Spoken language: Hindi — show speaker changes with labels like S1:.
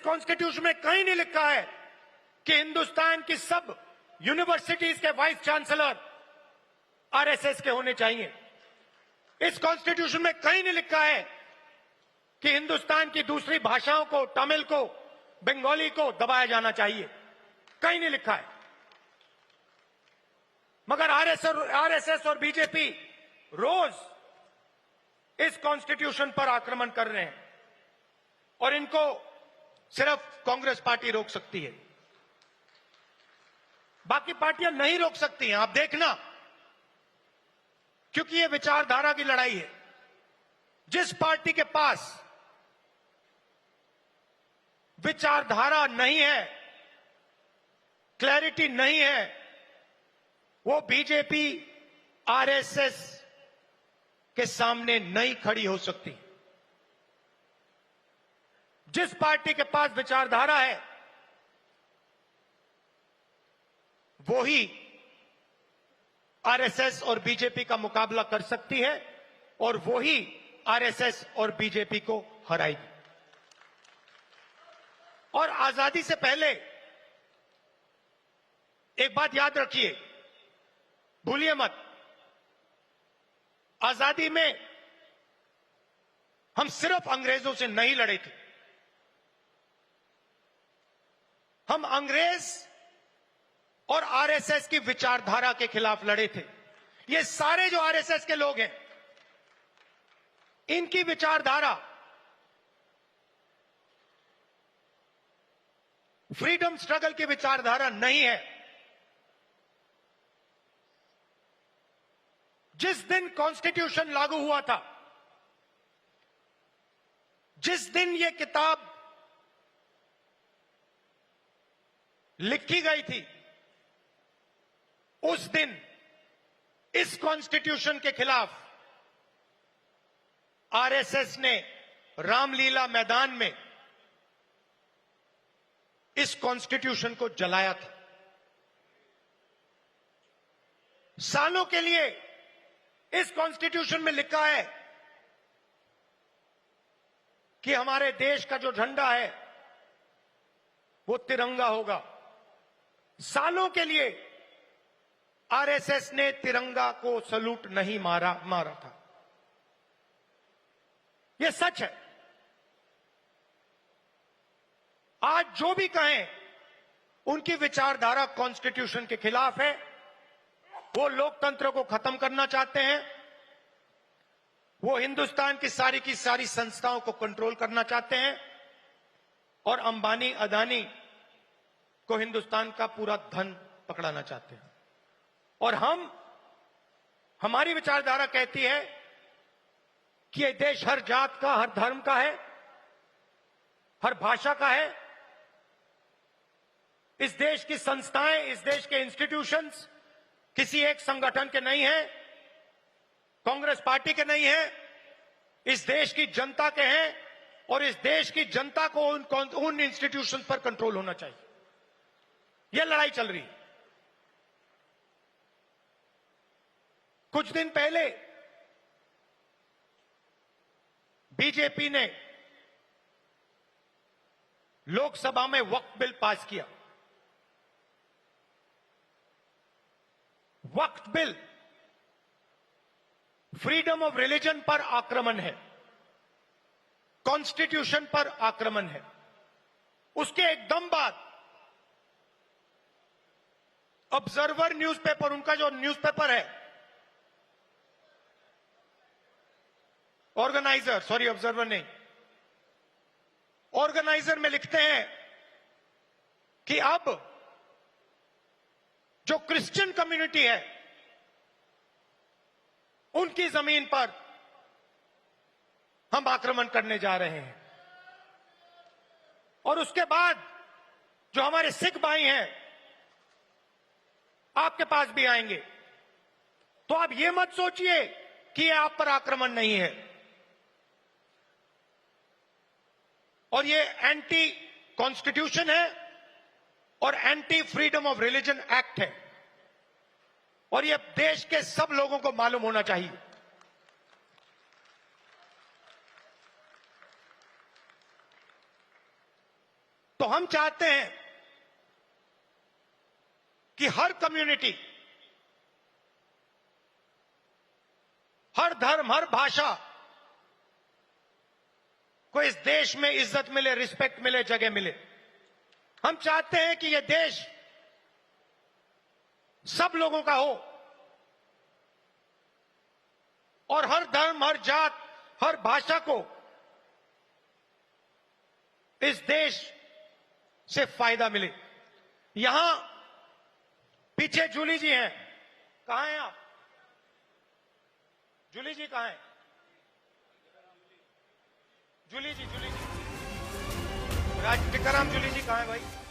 S1: कॉन्स्टिट्यूशन में कहीं नहीं लिखा है कि हिंदुस्तान की सब यूनिवर्सिटीज के वाइस चांसलर आरएसएस के होने चाहिए। इस कॉन्स्टिट्यूशन में कहीं नहीं लिखा है कि हिंदुस्तान की दूसरी भाषाओं को, तमिल को, बंगाली को दबाया जाना चाहिए, कहीं नहीं लिखा है। मगर आरएसएस और बीजेपी रोज इस कॉन्स्टिट्यूशन पर आक्रमण कर रहे हैं और इनको सिर्फ कांग्रेस पार्टी रोक सकती है, बाकी पार्टियां नहीं रोक सकती हैं। आप देखना, क्योंकि ये विचारधारा की लड़ाई है। जिस पार्टी के पास विचारधारा नहीं है, क्लैरिटी नहीं है, वो बीजेपी, आरएसएस के सामने नहीं खड़ी हो सकती। जिस पार्टी के पास विचारधारा है वो ही आरएसएस और बीजेपी का मुकाबला कर सकती है और वो ही आरएसएस और बीजेपी को हराएगी। और आजादी से पहले एक बात याद रखिए, भूलिए मत, आजादी में हम सिर्फ अंग्रेजों से नहीं लड़े थे, हम अंग्रेज और आरएसएस की विचारधारा के खिलाफ लड़े थे। ये सारे जो आरएसएस के लोग हैं, इनकी विचारधारा फ्रीडम स्ट्रगल की विचारधारा नहीं है। जिस दिन कॉन्स्टिट्यूशन लागू हुआ था, जिस दिन ये किताब लिखी गई थी, उस दिन इस कॉन्स्टिट्यूशन के खिलाफ आरएसएस ने रामलीला मैदान में इस कॉन्स्टिट्यूशन को जलाया था। सालों के लिए इस कॉन्स्टिट्यूशन में लिखा है कि हमारे देश का जो झंडा है वो तिरंगा होगा। सालों के लिए आरएसएस ने तिरंगा को सलूट नहीं मारा था। यह सच है। आज जो भी कहें, उनकी विचारधारा कॉन्स्टिट्यूशन के खिलाफ है। वो लोकतंत्र को खत्म करना चाहते हैं, वो हिंदुस्तान की सारी संस्थाओं को कंट्रोल करना चाहते हैं और अंबानी अदानी को हिंदुस्तान का पूरा धन पकड़ाना चाहते हैं। और हमारी विचारधारा कहती है कि यह देश हर जात का, हर धर्म का है, हर भाषा का है। इस देश की संस्थाएं, इस देश के इंस्टीट्यूशंस किसी एक संगठन के नहीं हैं, कांग्रेस पार्टी के नहीं हैं, इस देश की जनता के हैं और इस देश की जनता को उन इंस्टीट्यूशंस पर कंट्रोल होना चाहिए। यह लड़ाई चल रही है। कुछ दिन पहले बीजेपी ने लोकसभा में वक्फ बिल पास किया। वक्फ बिल फ्रीडम ऑफ रिलीजन पर आक्रमण है, कॉन्स्टिट्यूशन पर आक्रमण है। उसके एकदम बाद ऑब्जर्वर न्यूज़पेपर, उनका जो न्यूज़पेपर है, ऑर्गेनाइजर नहीं, ऑर्गेनाइजर में लिखते हैं कि अब जो क्रिश्चियन कम्युनिटी है उनकी जमीन पर हम आक्रमण करने जा रहे हैं। और उसके बाद जो हमारे सिख भाई हैं आपके पास भी आएंगे। तो आप ये मत सोचिए कि ये आप पर आक्रमण नहीं है। और ये एंटी कॉन्स्टिट्यूशन है और anti freedom of religion act है और ये देश के सब लोगों को मालूम होना चाहिए। हम चाहते हैं कि हर कम्युनिटी, हर धर्म, हर भाषा को इस देश में इज्जत मिले, रिस्पेक्ट मिले, जगह मिले। हम चाहते हैं कि यह देश सब लोगों का हो और हर धर्म, हर जात, हर भाषा को इस देश से फायदा मिले। यहां पीछे जूली जी हैं, कहां हैं आप? जूली जी कहां हैं? जूली जी टिकाराम जूली जी कहां है भाई?